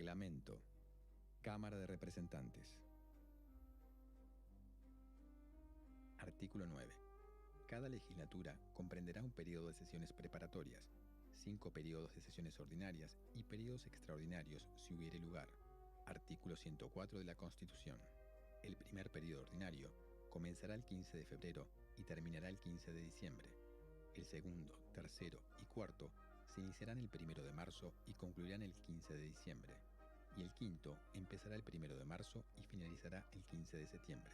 Reglamento. Cámara de Representantes. Artículo 9. Cada legislatura comprenderá un periodo de sesiones preparatorias, 5 periodos de sesiones ordinarias y periodos extraordinarios si hubiere lugar. Artículo 104 de la Constitución. El primer periodo ordinario comenzará el 15 de febrero y terminará el 15 de diciembre. El segundo, tercero y cuarto se iniciarán el 1 de marzo y concluirán el 15 de diciembre. Y el quinto empezará el 1 de marzo y finalizará el 15 de septiembre.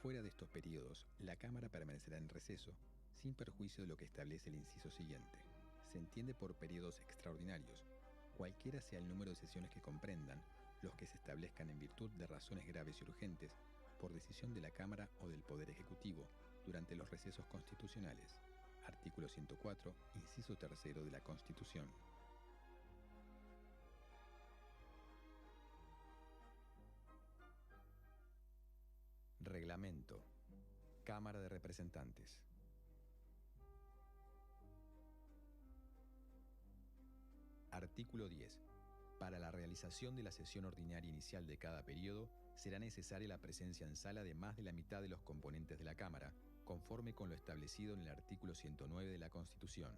Fuera de estos periodos, la Cámara permanecerá en receso, sin perjuicio de lo que establece el inciso siguiente. Se entiende por periodos extraordinarios, cualquiera sea el número de sesiones que comprendan, los que se establezcan en virtud de razones graves y urgentes, por decisión de la Cámara o del Poder Ejecutivo, durante los recesos constitucionales. Artículo 104, inciso 3 de la Constitución. Reglamento. Cámara de Representantes. Artículo 10. Para la realización de la sesión ordinaria inicial de cada periodo, será necesaria la presencia en sala de más de la mitad de los componentes de la Cámara, conforme con lo establecido en el artículo 109 de la Constitución.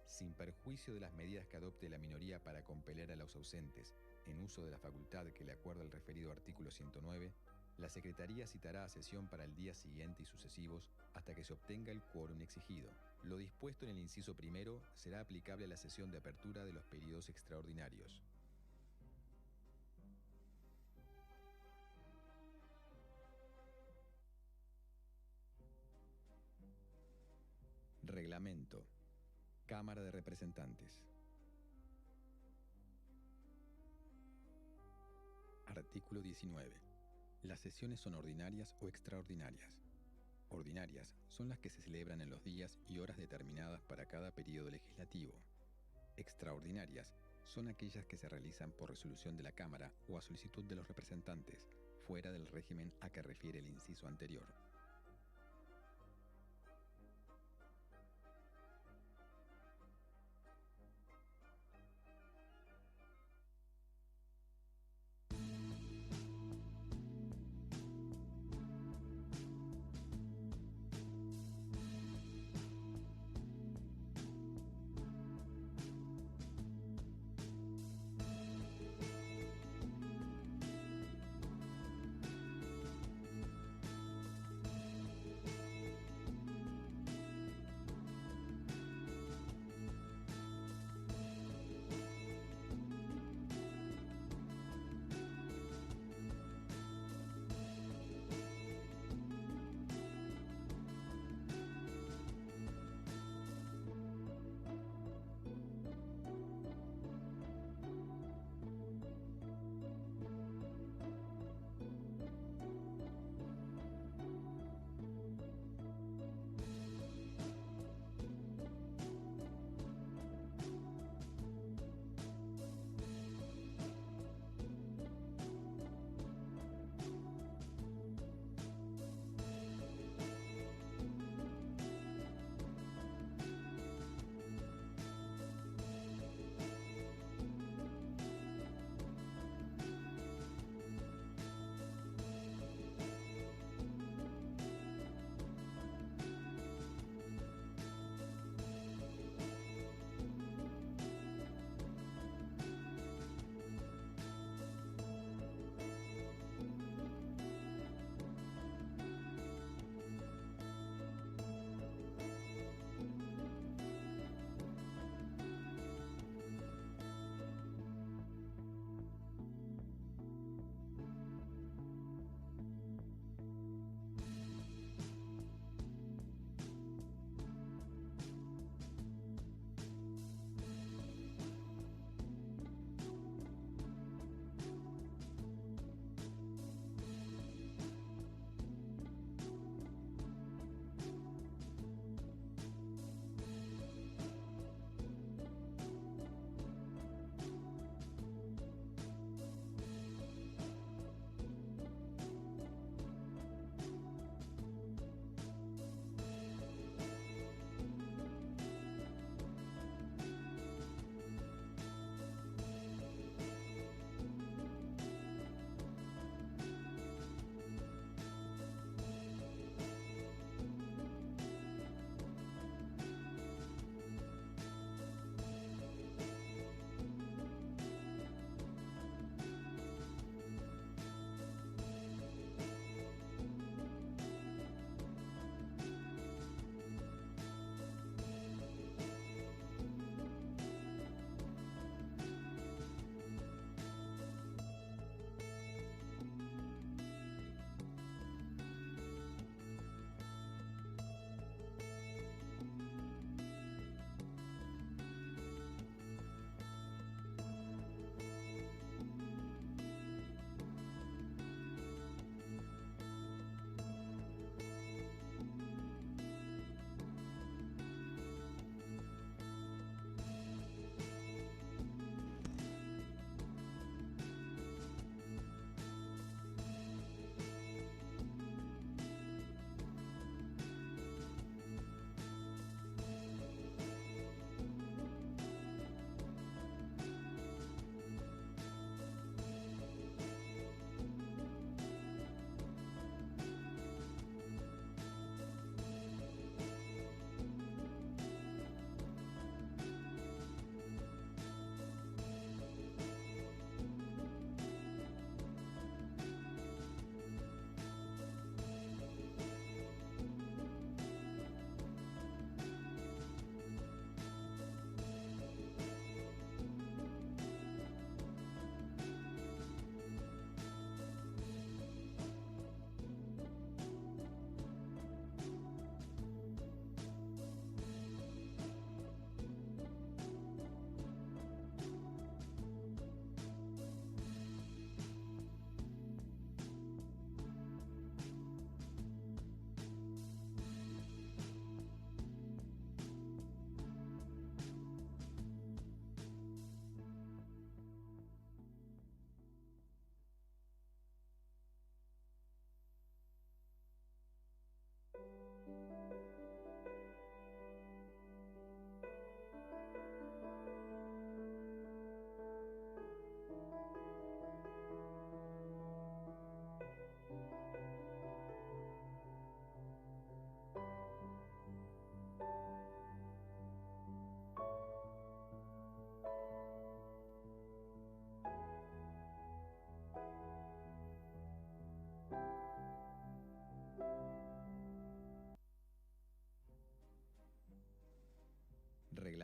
Sin perjuicio de las medidas que adopte la minoría para compeler a los ausentes, en uso de la facultad que le acuerda el referido artículo 109, la Secretaría citará a sesión para el día siguiente y sucesivos hasta que se obtenga el quórum exigido. Lo dispuesto en el inciso primero será aplicable a la sesión de apertura de los periodos extraordinarios. Reglamento. Cámara de Representantes. Artículo 19. Las sesiones son ordinarias o extraordinarias. Ordinarias son las que se celebran en los días y horas determinadas para cada periodo legislativo. Extraordinarias son aquellas que se realizan por resolución de la Cámara o a solicitud de los representantes, fuera del régimen a que refiere el inciso anterior.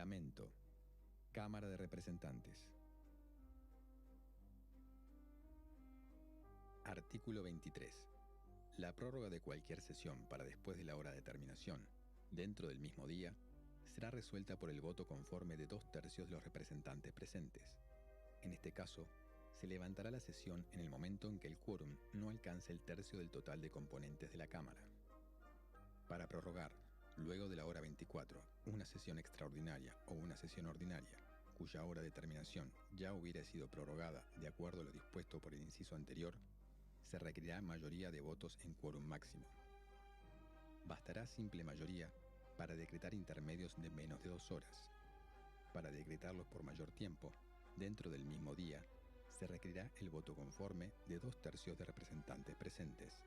Reglamento. Cámara de Representantes. Artículo 23. La prórroga de cualquier sesión para después de la hora de terminación, dentro del mismo día, será resuelta por el voto conforme de 2/3 de los representantes presentes. En este caso, se levantará la sesión en el momento en que el quórum no alcance el tercio del total de componentes de la Cámara. Para prorrogar, luego de la hora 24, una sesión extraordinaria o una sesión ordinaria, cuya hora de terminación ya hubiera sido prorrogada de acuerdo a lo dispuesto por el inciso anterior, se requerirá mayoría de votos en quórum máximo. Bastará simple mayoría para decretar intermedios de menos de 2 horas. Para decretarlos por mayor tiempo, dentro del mismo día, se requerirá el voto conforme de 2/3 de representantes presentes.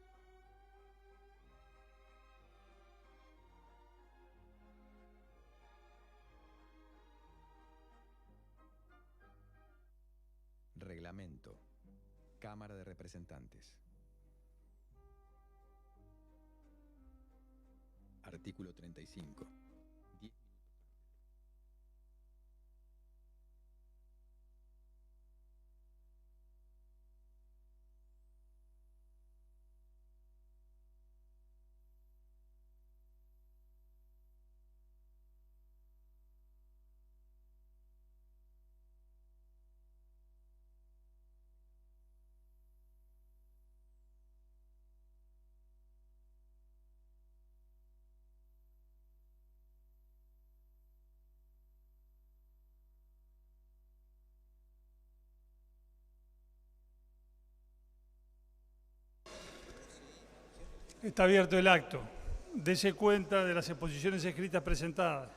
Reglamento. Cámara de Representantes. Artículo 35. 10 Está abierto el acto. Dese cuenta de las exposiciones escritas presentadas.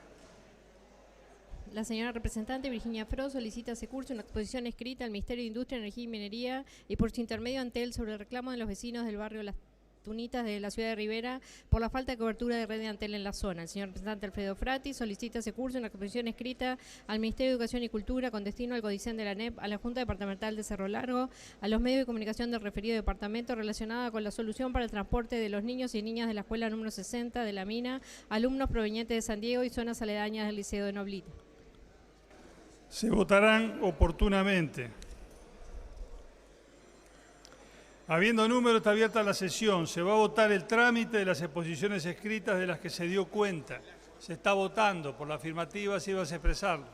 La señora representante Virginia Fro solicita se curse una exposición escrita al Ministerio de Industria, Energía y Minería y por su intermedio ante él sobre el reclamo de los vecinos del barrio Las Tunitas de la ciudad de Rivera por la falta de cobertura de red de Antel en la zona. El señor representante Alfredo Frati solicita se curse una exposición escrita al Ministerio de Educación y Cultura con destino al Codicen de la ANEP, a la Junta Departamental de Cerro Largo, a los medios de comunicación del referido departamento relacionada con la solución para el transporte de los niños y niñas de la escuela número 60 de La Mina, alumnos provenientes de San Diego y zonas aledañas del Liceo de Noblita. Se votarán oportunamente. Habiendo número, está abierta la sesión. Se va a votar el trámite de las exposiciones escritas de las que se dio cuenta. Se está votando. Por la afirmativa, si vas a expresarlo.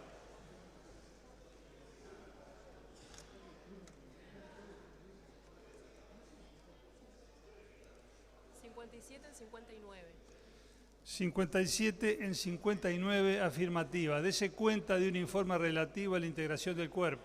En 59. 57 en 59, afirmativa. Dese cuenta de un informe relativo a la integración del cuerpo.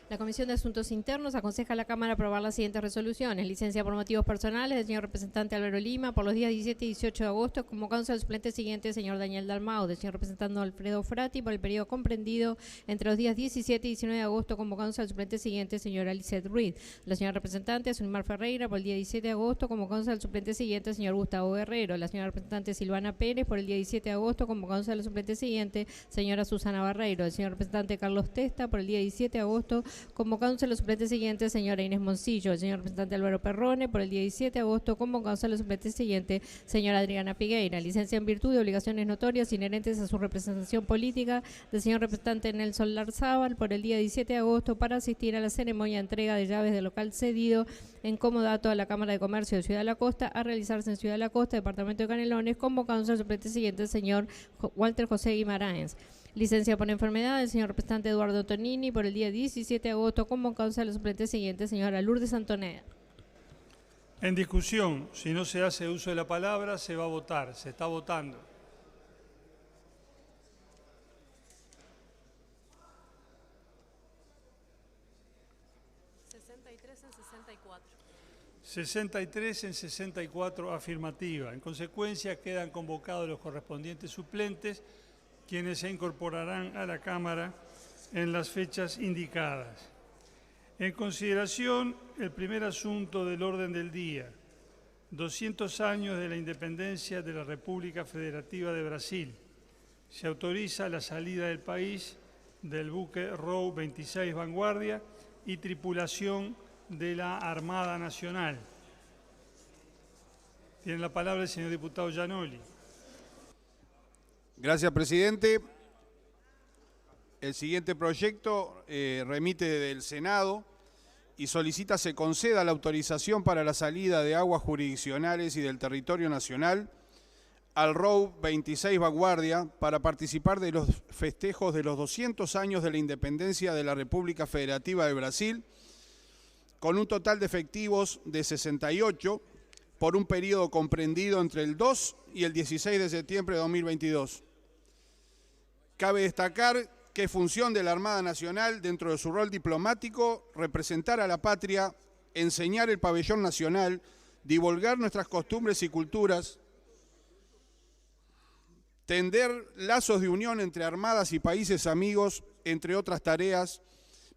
La Comisión de Asuntos Internos aconseja a la Cámara aprobar las siguientes resoluciones. Licencia por motivos personales del señor representante Álvaro Lima por los días 17 y 18 de agosto, convocándose al suplente siguiente, señor Daniel Dalmau, del señor representante Alfredo Frati por el periodo comprendido entre los días 17 y 19 de agosto, convocándose al suplente siguiente, señora Lizeth Ruiz. La señora representante Asunimar Ferreira por el día 17 de agosto, convocándose al suplente siguiente, señor Gustavo Guerrero. La señora representante Silvana Pérez por el día 17 de agosto, convocándose al suplente siguiente, señora Susana Barreiro. El señor representante Carlos Testa por el día 17 de agosto, convocándose a los suplentes siguientes, señora Inés Moncillo. El señor representante Álvaro Perrone por el día 17 de agosto, convocándose a los suplentes siguientes, señora Adriana Figueira. Licencia en virtud de obligaciones notorias inherentes a su representación política del señor representante Nelson Larzábal por el día 17 de agosto para asistir a la ceremonia de entrega de llaves del local cedido en comodato a la Cámara de Comercio de Ciudad de la Costa a realizarse en Ciudad de la Costa, departamento de Canelones, convocándose al suplente siguiente, señor Walter José Guimaraes. Licencia por enfermedad del señor representante Eduardo Tonini por el día 17 de agosto, convocándose a los suplentes siguientes, señora Lourdes Antoneda. En discusión, si no se hace uso de la palabra, se va a votar. Se está votando. En 64. 63 en 64, afirmativa. En consecuencia, quedan convocados los correspondientes suplentes, quienes se incorporarán a la Cámara en las fechas indicadas. En consideración, el primer asunto del orden del día, 200 años de la independencia de la República Federativa de Brasil. Se autoriza la salida del país del buque Row 26 Vanguardia y tripulación de la Armada Nacional. Tiene la palabra el señor diputado Gianoli. Gracias, presidente. El siguiente proyecto remite del Senado y solicita se conceda la autorización para la salida de aguas jurisdiccionales y del territorio nacional al ROU 26 Vanguardia para participar de los festejos de los 200 años de la independencia de la República Federativa de Brasil, con un total de efectivos de 68 por un periodo comprendido entre el 2 y el 16 de septiembre de 2022. Cabe destacar que es función de la Armada Nacional, dentro de su rol diplomático, representar a la patria, enseñar el pabellón nacional, divulgar nuestras costumbres y culturas, tender lazos de unión entre armadas y países amigos, entre otras tareas,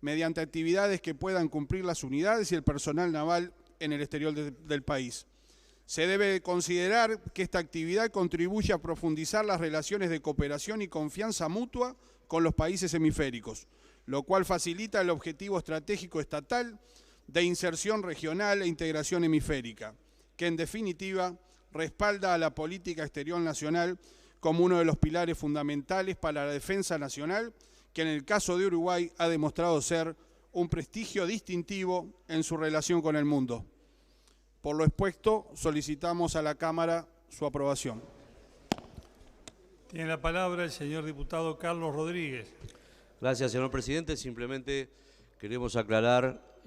mediante actividades que puedan cumplir las unidades y el personal naval en el exterior del país. Se debe considerar que esta actividad contribuye a profundizar las relaciones de cooperación y confianza mutua con los países hemisféricos, lo cual facilita el objetivo estratégico estatal de inserción regional e integración hemisférica, que en definitiva respalda a la política exterior nacional como uno de los pilares fundamentales para la defensa nacional, que en el caso de Uruguay ha demostrado ser un prestigio distintivo en su relación con el mundo. Por lo expuesto, solicitamos a la Cámara su aprobación. Tiene la palabra el señor diputado Carlos Rodríguez. Gracias, señor presidente. Simplemente queremos aclarar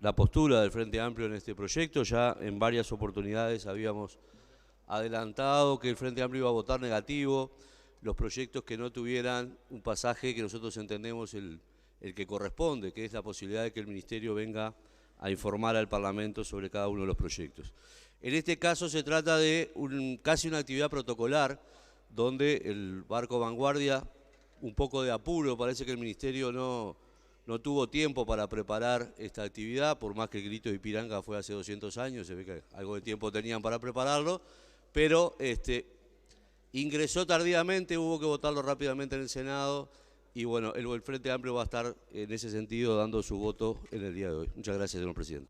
la postura del Frente Amplio en este proyecto. Ya en varias oportunidades habíamos adelantado que el Frente Amplio iba a votar negativo los proyectos que no tuvieran un pasaje que nosotros entendemos el que corresponde, que es la posibilidad de que el Ministerio venga a informar al Parlamento sobre cada uno de los proyectos. En este caso se trata de casi una actividad protocolar, donde el barco Vanguardia, un poco de apuro, parece que el Ministerio no tuvo tiempo para preparar esta actividad, por más que el Grito de Ipiranga fue hace 200 años, se ve que algo de tiempo tenían para prepararlo, pero ingresó tardíamente, hubo que votarlo rápidamente en el Senado, y bueno, el Frente Amplio va a estar en ese sentido dando su voto en el día de hoy. Muchas gracias, señor presidente.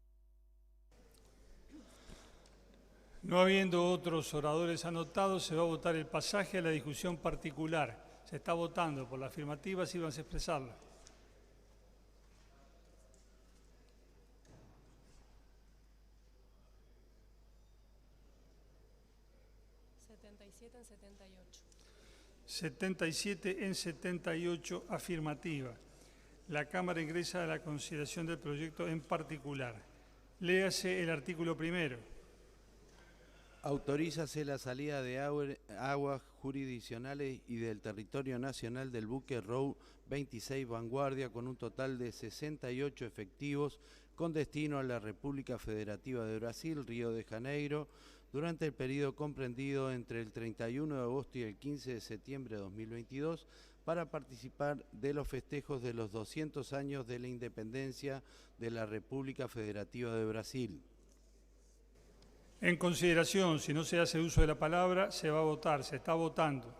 No habiendo otros oradores anotados, se va a votar el pasaje a la discusión particular. Se está votando por la afirmativa, si vas a expresarlo. En 78. 77 en 78, afirmativa. La Cámara ingresa a la consideración del proyecto en particular. Léase el artículo primero. Autorízase la salida de aguas jurisdiccionales y del territorio nacional del buque ROU 26 Vanguardia con un total de 68 efectivos con destino a la República Federativa de Brasil, Río de Janeiro, durante el periodo comprendido entre el 31 de agosto y el 15 de septiembre de 2022 para participar de los festejos de los 200 años de la independencia de la República Federativa de Brasil. En consideración, si no se hace uso de la palabra, se va a votar, se está votando.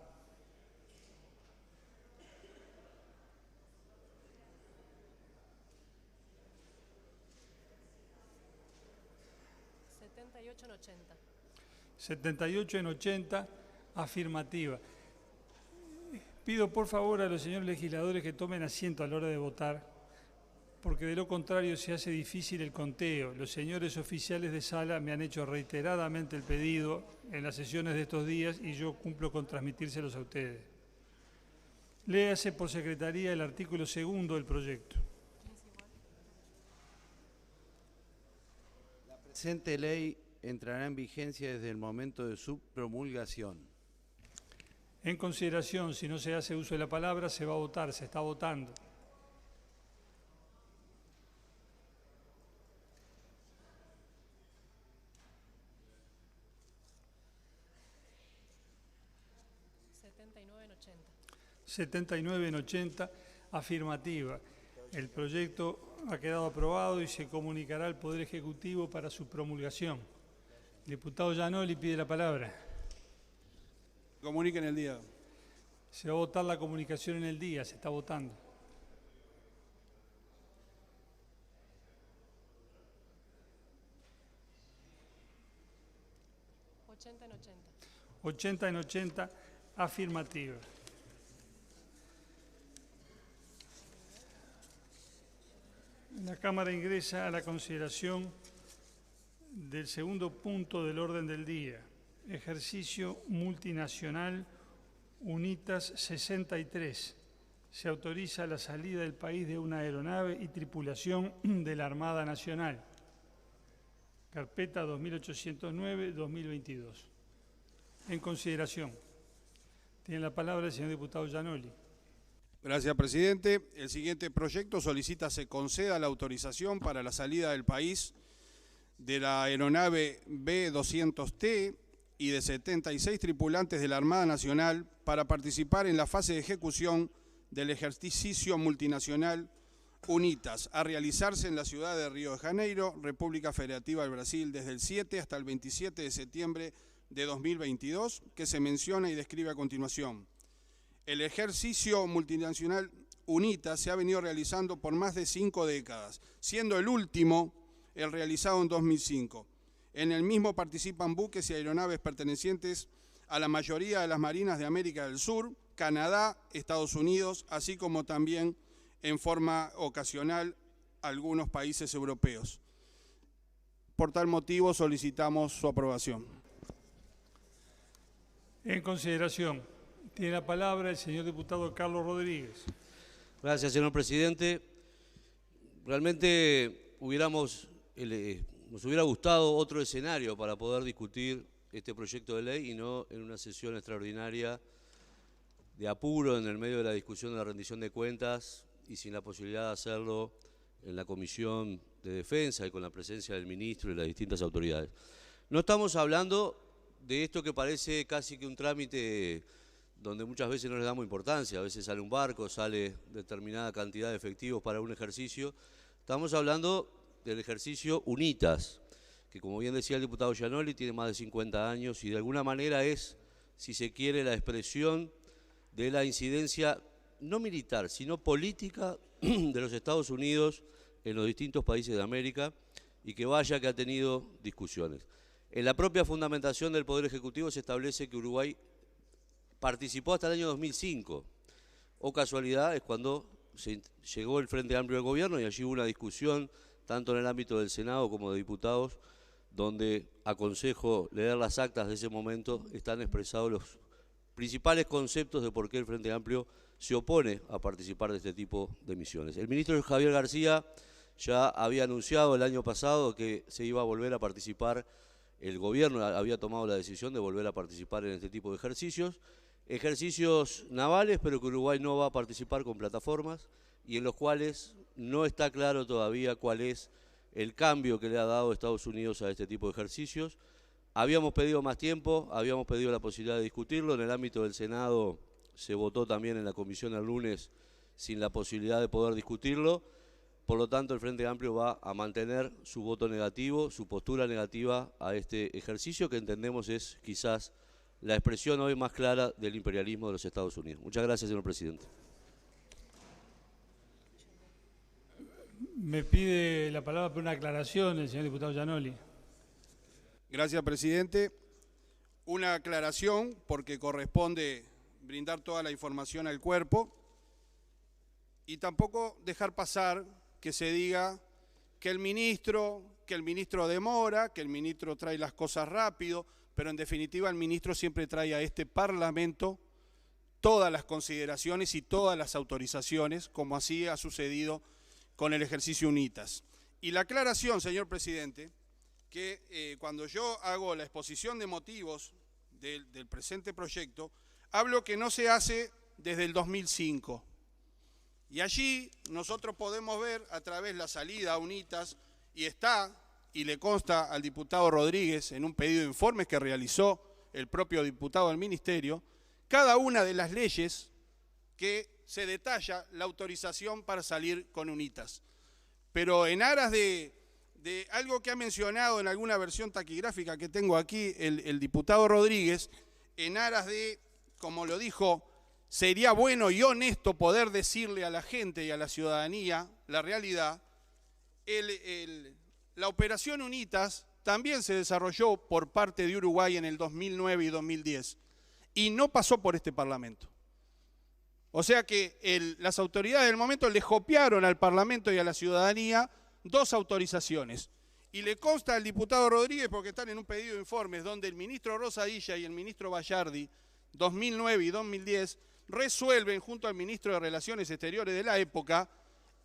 En 80. 78 en 80, afirmativa. Pido por favor a los señores legisladores que tomen asiento a la hora de votar, porque de lo contrario se hace difícil el conteo. Los señores oficiales de sala me han hecho reiteradamente el pedido en las sesiones de estos días y yo cumplo con transmitírselos a ustedes. Léase por secretaría el artículo segundo del proyecto. La presente ley entrará en vigencia desde el momento de su promulgación. En consideración, si no se hace uso de la palabra, se va a votar, se está votando. En 80. 79 en 80, afirmativa. El proyecto ha quedado aprobado y se comunicará al Poder Ejecutivo para su promulgación. El diputado Gianoli pide la palabra. Comuniquen el día. Se va a votar la comunicación en el día, se está votando. En 80. 80 en 80, afirmativa. La Cámara ingresa a la consideración del segundo punto del orden del día, ejercicio multinacional UNITAS 63. Se autoriza la salida del país de una aeronave y tripulación de la Armada Nacional. Carpeta 2809-2022. En consideración. Tiene la palabra el señor diputado Gianoli. Gracias, presidente. El siguiente proyecto solicita se conceda la autorización para la salida del país de la aeronave B-200T y de 76 tripulantes de la Armada Nacional para participar en la fase de ejecución del ejercicio multinacional UNITAS, a realizarse en la ciudad de Río de Janeiro, República Federativa del Brasil, desde el 7 hasta el 27 de septiembre de 2022, que se menciona y describe a continuación. El ejercicio multinacional UNITAS se ha venido realizando por más de 5 décadas, siendo el último el realizado en 2005. En el mismo participan buques y aeronaves pertenecientes a la mayoría de las marinas de América del Sur, Canadá, Estados Unidos, así como también en forma ocasional algunos países europeos. Por tal motivo solicitamos su aprobación. En consideración. Tiene la palabra el señor diputado Carlos Rodríguez. Gracias, señor presidente. Realmente nos hubiera gustado otro escenario para poder discutir este proyecto de ley y no en una sesión extraordinaria de apuro en el medio de la discusión de la rendición de cuentas y sin la posibilidad de hacerlo en la Comisión de Defensa y con la presencia del ministro y las distintas autoridades. No estamos hablando de esto que parece casi que un trámite donde muchas veces no les damos importancia, a veces sale un barco, sale determinada cantidad de efectivos para un ejercicio. Estamos hablando del ejercicio UNITAS, que como bien decía el diputado Gianoli, tiene más de 50 años y de alguna manera es, si se quiere, la expresión de la incidencia no militar, sino política de los Estados Unidos en los distintos países de América y que vaya que ha tenido discusiones. En la propia fundamentación del Poder Ejecutivo se establece que Uruguay participó hasta el año 2005, o casualidad es cuando llegó el Frente Amplio del Gobierno y allí hubo una discusión, tanto en el ámbito del Senado como de diputados, donde aconsejo leer las actas de ese momento, están expresados los principales conceptos de por qué el Frente Amplio se opone a participar de este tipo de misiones. El ministro Javier García ya había anunciado el año pasado que se iba a volver a participar, el gobierno había tomado la decisión de volver a participar en este tipo de ejercicios navales, pero que Uruguay no va a participar con plataformas y en los cuales no está claro todavía cuál es el cambio que le ha dado Estados Unidos a este tipo de ejercicios. Habíamos pedido más tiempo, habíamos pedido la posibilidad de discutirlo, en el ámbito del Senado se votó también en la comisión el lunes sin la posibilidad de poder discutirlo, por lo tanto el Frente Amplio va a mantener su voto negativo, su postura negativa a este ejercicio que entendemos es quizás la expresión hoy más clara del imperialismo de los Estados Unidos. Muchas gracias, señor presidente. Me pide la palabra por una aclaración el señor diputado Gianoli. Gracias, presidente. Una aclaración porque corresponde brindar toda la información al cuerpo y tampoco dejar pasar que se diga que el ministro demora, que el ministro trae las cosas rápido, pero en definitiva el ministro siempre trae a este Parlamento todas las consideraciones y todas las autorizaciones, como así ha sucedido con el ejercicio UNITAS. Y la aclaración, señor presidente, que cuando yo hago la exposición de motivos del presente proyecto, hablo que no se hace desde el 2005. Y allí nosotros podemos ver a través de la salida a UNITAS, y le consta al diputado Rodríguez en un pedido de informes que realizó el propio diputado del Ministerio, cada una de las leyes que se detalla la autorización para salir con UNITAS. Pero en aras de algo que ha mencionado en alguna versión taquigráfica que tengo aquí el diputado Rodríguez, en aras de, como lo dijo, sería bueno y honesto poder decirle a la gente y a la ciudadanía la realidad, la operación UNITAS también se desarrolló por parte de Uruguay en el 2009 y 2010 y no pasó por este Parlamento. O sea que las autoridades del momento le copiaron al Parlamento y a la ciudadanía 2 autorizaciones. Y le consta al diputado Rodríguez, porque están en un pedido de informes, donde el ministro Rosadilla y el ministro Bayardi, 2009 y 2010, resuelven junto al ministro de Relaciones Exteriores de la época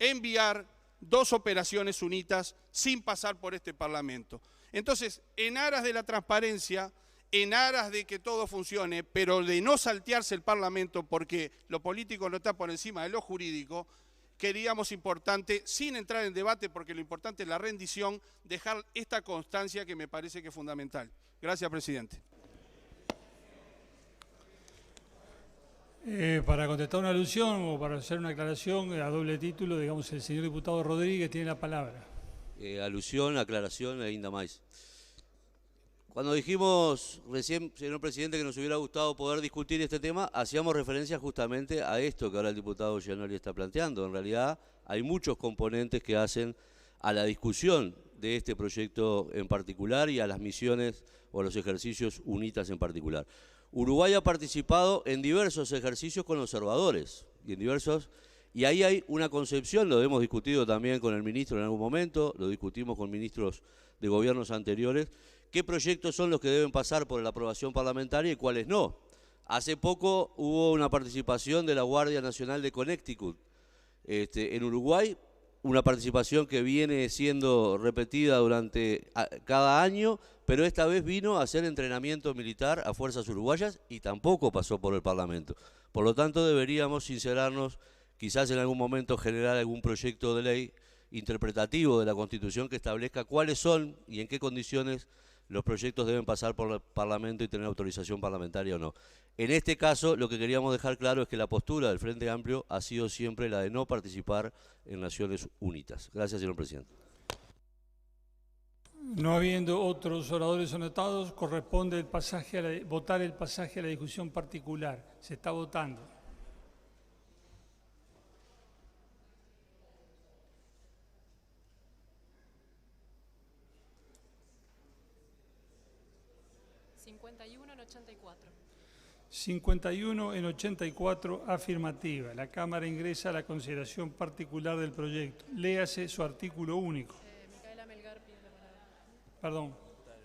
enviar 2 operaciones UNITAS sin pasar por este Parlamento. Entonces, en aras de la transparencia, en aras de que todo funcione, pero de no saltearse el Parlamento porque lo político no está por encima de lo jurídico, queríamos importante, sin entrar en debate porque lo importante es la rendición, dejar esta constancia que me parece que es fundamental. Gracias, presidente. Para contestar una alusión o para hacer una aclaración a doble título, digamos, el señor diputado Rodríguez tiene la palabra. Alusión, aclaración e inda más. Cuando dijimos recién, señor presidente, que nos hubiera gustado poder discutir este tema, hacíamos referencia justamente a esto que ahora el diputado Gianoli está planteando. En realidad hay muchos componentes que hacen a la discusión de este proyecto en particular y a las misiones o a los ejercicios UNITAS en particular. Uruguay ha participado en diversos ejercicios con observadores y ahí hay una concepción, lo hemos discutido también con el ministro en algún momento, lo discutimos con ministros de gobiernos anteriores, qué proyectos son los que deben pasar por la aprobación parlamentaria y cuáles no. Hace poco hubo una participación de la Guardia Nacional de Connecticut en Uruguay, una participación que viene siendo repetida durante cada año, pero esta vez vino a hacer entrenamiento militar a fuerzas uruguayas y tampoco pasó por el Parlamento. Por lo tanto, deberíamos sincerarnos, quizás en algún momento generar algún proyecto de ley interpretativo de la Constitución que establezca cuáles son y en qué condiciones los proyectos deben pasar por el Parlamento y tener autorización parlamentaria o no. En este caso, lo que queríamos dejar claro es que la postura del Frente Amplio ha sido siempre la de no participar en Naciones Unidas. Gracias, señor presidente. No habiendo otros oradores anotados, corresponde votar el pasaje a la discusión particular. Se está votando. en 84. 51 en 84, afirmativa. La Cámara ingresa a la consideración particular del proyecto. Léase su artículo único. Micaela Melgar pide la palabra. Perdón.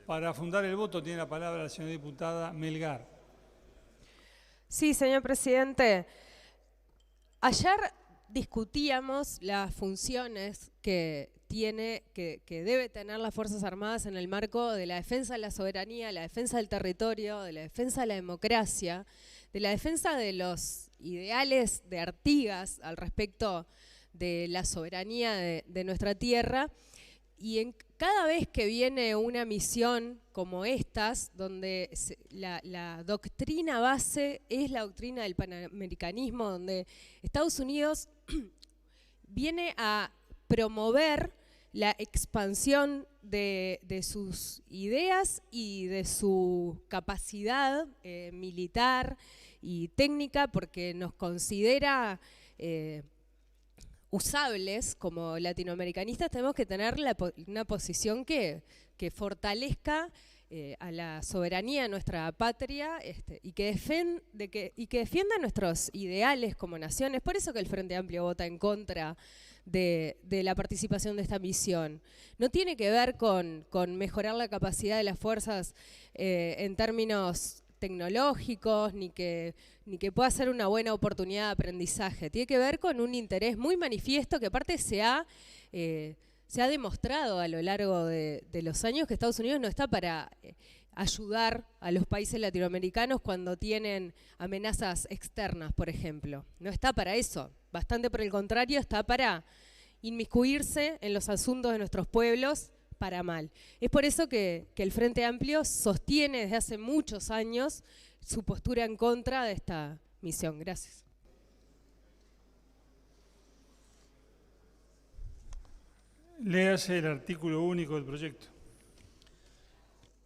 Para fundar el voto tiene la palabra la señora diputada Melgar. Sí, señor presidente. Ayer discutíamos las funciones que debe tener las Fuerzas Armadas en el marco de la defensa de la soberanía, la defensa del territorio, de la defensa de la democracia, de la defensa de los ideales de Artigas al respecto de la soberanía de nuestra tierra. Y cada vez que viene una misión como estas, donde la doctrina base es la doctrina del panamericanismo, donde Estados Unidos viene a promover la expansión de sus ideas y de su capacidad militar y técnica, porque nos considera usables como latinoamericanistas. Tenemos que tener una posición que fortalezca a la soberanía de nuestra patria y que defienda nuestros ideales como naciones. Por eso que el Frente Amplio vota en contra de la participación de esta misión. No tiene que ver con mejorar la capacidad de las fuerzas en términos tecnológicos, ni que pueda ser una buena oportunidad de aprendizaje. Tiene que ver con un interés muy manifiesto que aparte se ha demostrado a lo largo de los años que Estados Unidos no está para ayudar a los países latinoamericanos cuando tienen amenazas externas, por ejemplo. No está para eso. Bastante por el contrario, está para inmiscuirse en los asuntos de nuestros pueblos para mal. Es por eso que el Frente Amplio sostiene desde hace muchos años su postura en contra de esta misión. Gracias. Léase el artículo único del proyecto.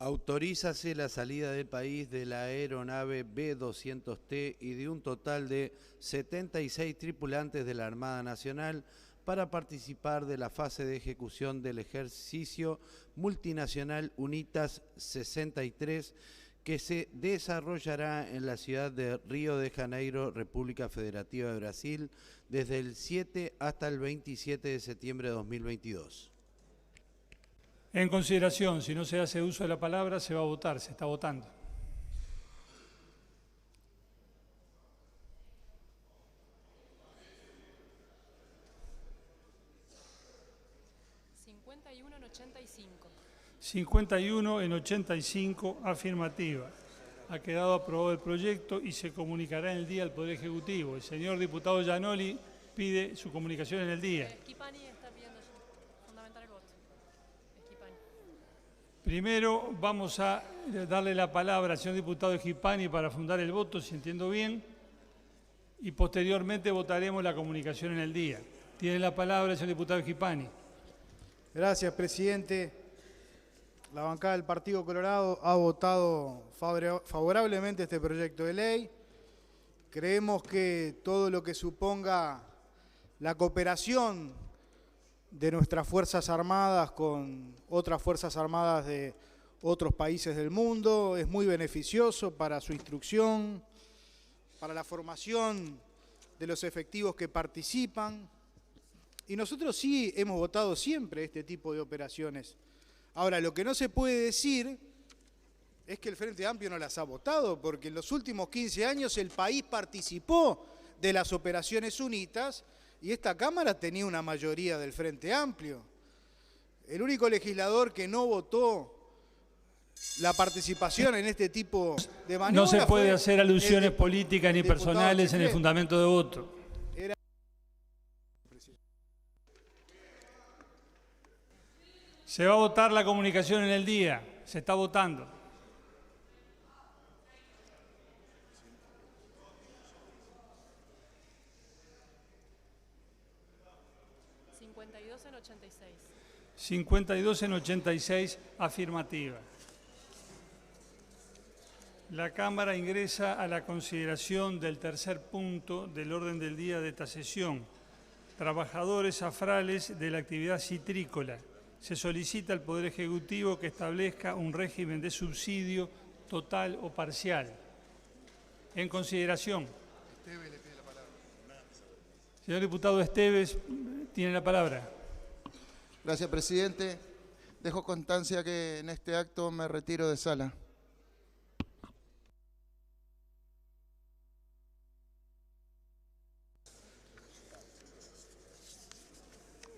Autorízase la salida del país de la aeronave B-200T y de un total de 76 tripulantes de la Armada Nacional para participar de la fase de ejecución del ejercicio multinacional UNITAS 63 que se desarrollará en la ciudad de Río de Janeiro, República Federativa de Brasil, desde el 7 hasta el 27 de septiembre de 2022. En consideración, si no se hace uso de la palabra, se va a votar, se está votando. en 85. 51 en 85, afirmativa. Ha quedado aprobado el proyecto y se comunicará en el día al Poder Ejecutivo. El señor diputado Giannoli pide su comunicación en el día. Schipani está pidiendo fundamentar el voto. Schipani. Primero vamos a darle la palabra al señor diputado Schipani para fundar el voto, si entiendo bien, y posteriormente votaremos la comunicación en el día. Tiene la palabra el señor diputado Schipani. Gracias, presidente. La bancada del Partido Colorado ha votado favorablemente este proyecto de ley. Creemos que todo lo que suponga la cooperación de nuestras Fuerzas Armadas con otras Fuerzas Armadas de otros países del mundo es muy beneficioso para su instrucción, para la formación de los efectivos que participan. Y nosotros sí hemos votado siempre este tipo de operaciones. Ahora, lo que no se puede decir es que el Frente Amplio no las ha votado, porque en los últimos 15 años el país participó de las operaciones UNITAS y esta Cámara tenía una mayoría del Frente Amplio. El único legislador que no votó la participación en este tipo de maniobras. No se puede hacer alusiones políticas ni personales en el fundamento de voto. Se va a votar la comunicación en el día. Se está votando. en 86. 52 en 86, afirmativa. La Cámara ingresa a la consideración del tercer punto del orden del día de esta sesión. Trabajadores afrales de la actividad citrícola. Se solicita al Poder Ejecutivo que establezca un régimen de subsidio total o parcial. En consideración. Señor diputado Esteves, tiene la palabra. Gracias, presidente. Dejo constancia que en este acto me retiro de sala.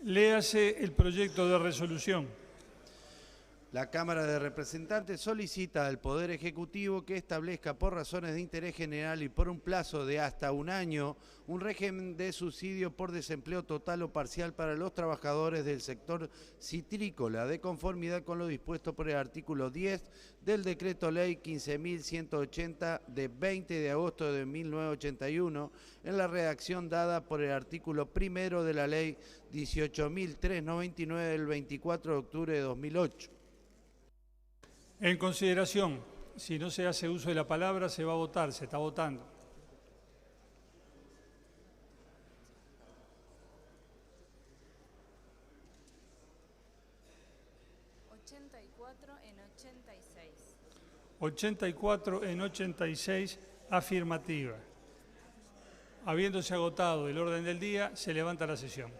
Léase el proyecto de resolución. La Cámara de Representantes solicita al Poder Ejecutivo que establezca por razones de interés general y por un plazo de hasta un año un régimen de subsidio por desempleo total o parcial para los trabajadores del sector citrícola, de conformidad con lo dispuesto por el artículo 10 del Decreto Ley 15.180 de 20 de agosto de 1981, en la redacción dada por el artículo primero de la Ley 18.399 del 24 de octubre de 2008. En consideración, si no se hace uso de la palabra, se va a votar, se está votando. en 86. 84 en 86, afirmativa. Habiéndose agotado el orden del día, se levanta la sesión.